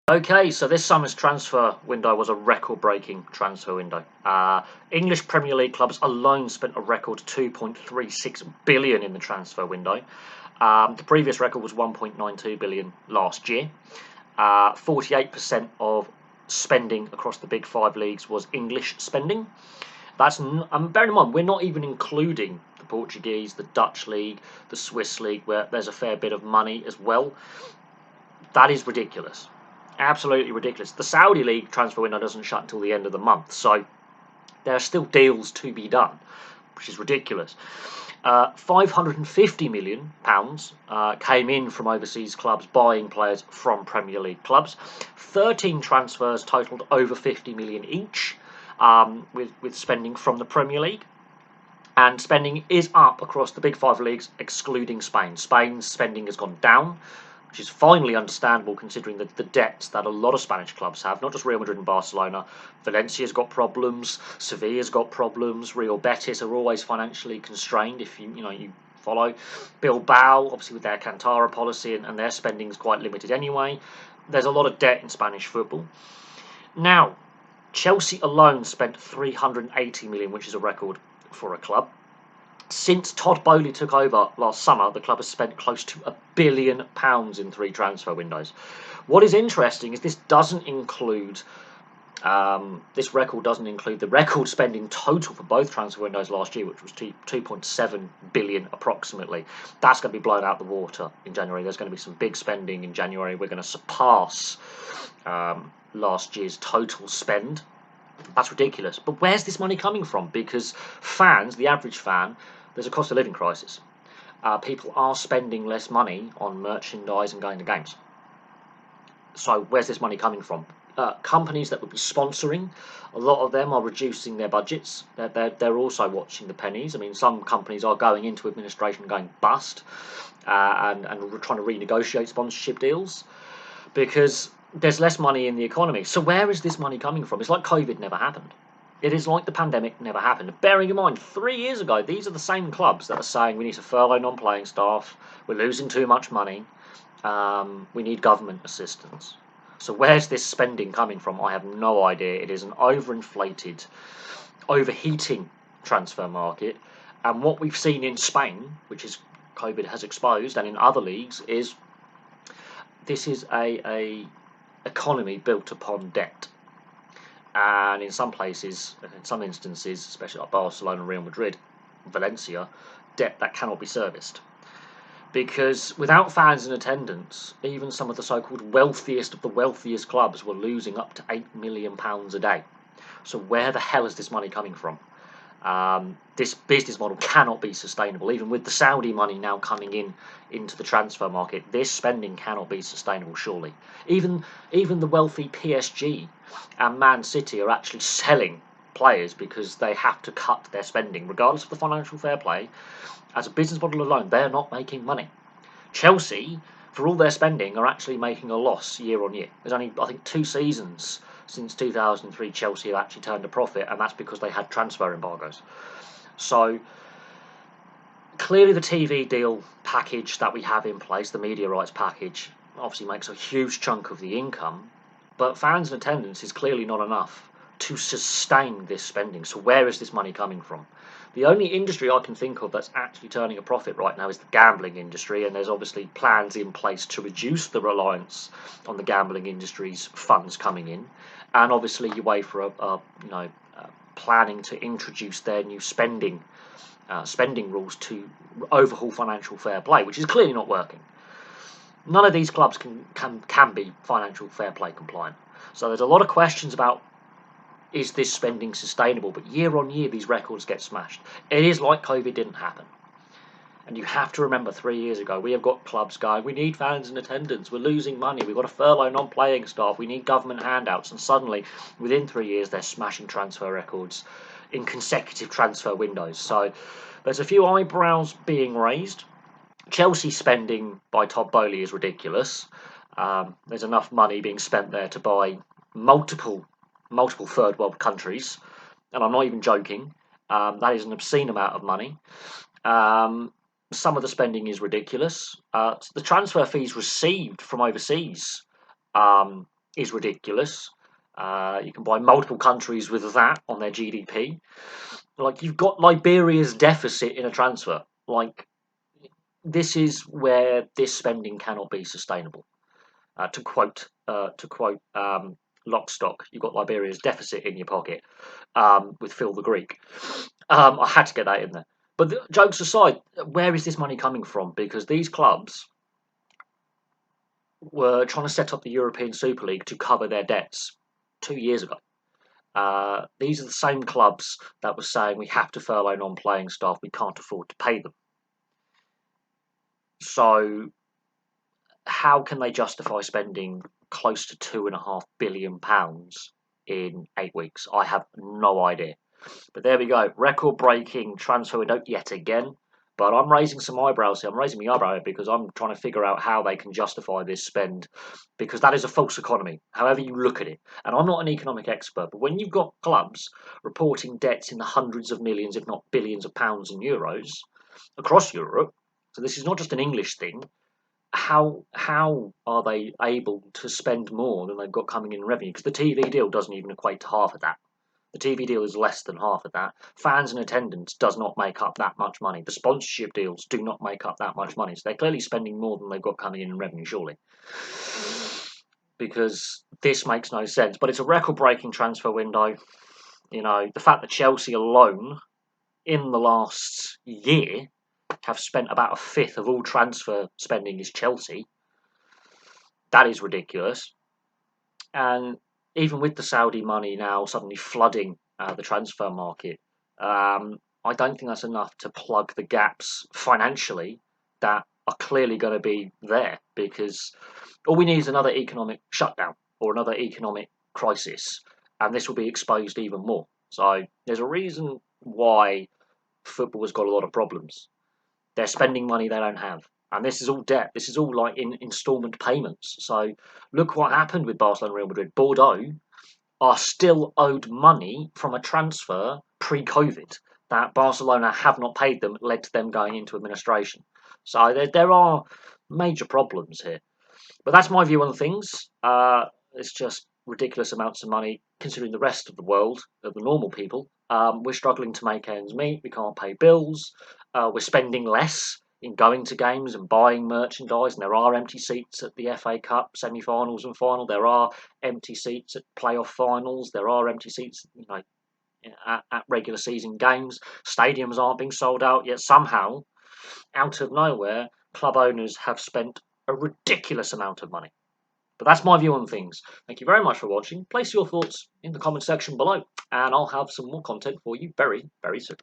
Okay, so this summer's transfer window was a record-breaking transfer window. English Premier League clubs alone spent a record 2.36 billion in the transfer window. The previous record was 1.92 billion last year. 48% of spending across the big five leagues was English spending. Bearing in mind, we're not even including the Portuguese, the Dutch league, the Swiss league, where there's a fair bit of money as well. That is ridiculous. Absolutely ridiculous. The Saudi league transfer window doesn't shut until the end of the month, so there are still deals to be done, which is ridiculous. £550 million came in from overseas clubs buying players from Premier League clubs. 13 transfers totalled over 50 million each, with spending from the Premier League. And spending is up across the big five leagues, excluding Spain. Spain's spending has gone down, which is finally understandable considering the debts that a lot of Spanish clubs have, not just Real Madrid and Barcelona. Valencia's got problems, Sevilla's got problems, Real Betis are always financially constrained if you follow. Bilbao, obviously with their Cantara policy and their spending is quite limited anyway. There's a lot of debt in Spanish football. Now, Chelsea alone spent 380 million, which is a record for a club. Since Todd Boehly took over last summer, the club has spent close to £1 billion in 3 transfer windows. What is interesting is this record doesn't include the record spending total for both transfer windows last year, which was 2.7 billion approximately. That's going to be blown out the water in January. There's going to be some big spending in January. We're going to surpass last year's total spend. That's ridiculous. But where's this money coming from? Because fans, the average fan, there's a cost of living crisis. People are spending less money on merchandise and going to games. So where's this money coming from? Companies that would be sponsoring, a lot of them are reducing their budgets. They're also watching the pennies. I mean, some companies are going into administration and going bust, and trying to renegotiate sponsorship deals because there's less money in the economy. So where is this money coming from? It's like COVID never happened. It is like the pandemic never happened. Bearing in mind, 3 years ago, these are the same clubs that are saying we need to furlough non-playing staff, we're losing too much money, we need government assistance. So where's this spending coming from? I have no idea. It is an overinflated, overheating transfer market. And what we've seen in Spain, which is COVID has exposed, and in other leagues, is this is a economy built upon debt. And in some places, in some instances, especially like Barcelona, Real Madrid, Valencia, debt that cannot be serviced. Because without fans in attendance, even some of the so-called wealthiest of the wealthiest clubs were losing up to £8 million a day. So where the hell is this money coming from? This business model cannot be sustainable. Even with the Saudi money now coming into the transfer market, this spending cannot be sustainable, surely. Even the wealthy PSG and Man City are actually selling players because they have to cut their spending, regardless of the financial fair play. As a business model alone, they're not making money. Chelsea, for all their spending, are actually making a loss year on year. There's only, I think, 2 seasons since 2003 Chelsea have actually turned a profit, and that's because they had transfer embargoes. So clearly the TV deal package that we have in place, the media rights package, obviously makes a huge chunk of the income, but fans in attendance is clearly not enough to sustain this spending. So where is this money coming from? The only industry I can think of that's actually turning a profit right now is the gambling industry, and there's obviously plans in place to reduce the reliance on the gambling industry's funds coming in, and obviously UEFA are planning to introduce their new spending rules to overhaul financial fair play, which is clearly not working. None of these clubs can be financial fair play compliant. So there's a lot of questions about, is this spending sustainable? But year on year, these records get smashed. It is like COVID didn't happen. And you have to remember 3 years ago, we have got clubs going, we need fans in attendance, we're losing money, we've got to furlough non-playing staff, we need government handouts. And suddenly, within 3 years, they're smashing transfer records in consecutive transfer windows. So there's a few eyebrows being raised. Chelsea spending by Todd Boehly is ridiculous. There's enough money being spent there to buy multiple third world countries, and I'm not even joking. That is an obscene amount of money. Some of the spending is ridiculous. The transfer fees received from overseas is ridiculous. You can buy multiple countries with that on their GDP. Like, you've got Liberia's deficit in a transfer. Like, this is where this spending cannot be sustainable. To quote Lockstock, you've got Liberia's deficit in your pocket with Phil the Greek. I had to get that in there. But jokes aside, where is this money coming from? Because these clubs were trying to set up the European Super League to cover their debts 2 years ago. These are the same clubs that were saying we have to furlough non-playing staff, we can't afford to pay them. So how can they justify spending close to £2.5 billion in 8 weeks? I have no idea. But there we go, record-breaking transfer window yet again. But I'm raising some eyebrows here. I'm raising my eyebrow here because I'm trying to figure out how they can justify this spend, because that is a false economy, however you look at it. And I'm not an economic expert, but when you've got clubs reporting debts in the hundreds of millions, if not billions of pounds and euros across Europe, so this is not just an English thing, how are they able to spend more than they've got coming in revenue? Because the TV deal doesn't even equate to half of that. The TV deal is less than half of that. Fans and attendance does not make up that much money. The sponsorship deals do not make up that much money. So they're clearly spending more than they've got coming in revenue, surely. Because this makes no sense. But it's a record-breaking transfer window. You know, the fact that Chelsea alone, in the last year, have spent about a fifth of all transfer spending is Chelsea. That is ridiculous. And even with the Saudi money now suddenly flooding the transfer market, I don't think that's enough to plug the gaps financially that are clearly going to be there, because all we need is another economic shutdown or another economic crisis, and this will be exposed even more. So there's a reason why football has got a lot of problems. They're spending money they don't have. And this is all debt. This is all like in instalment payments. So look what happened with Barcelona and Real Madrid. Bordeaux are still owed money from a transfer pre-COVID that Barcelona have not paid them, led to them going into administration. So there are major problems here. But that's my view on things. It's just ridiculous amounts of money considering the rest of the world, the normal people. We're struggling to make ends meet. We can't pay bills. We're spending less in going to games and buying merchandise, and there are empty seats at the FA Cup semi-finals and final. There are empty seats at playoff finals. There are empty seats, at regular season games. Stadiums aren't being sold out yet. Somehow, out of nowhere, club owners have spent a ridiculous amount of money. But that's my view on things. Thank you very much for watching. Place your thoughts in the comment section below, and I'll have some more content for you very, very soon.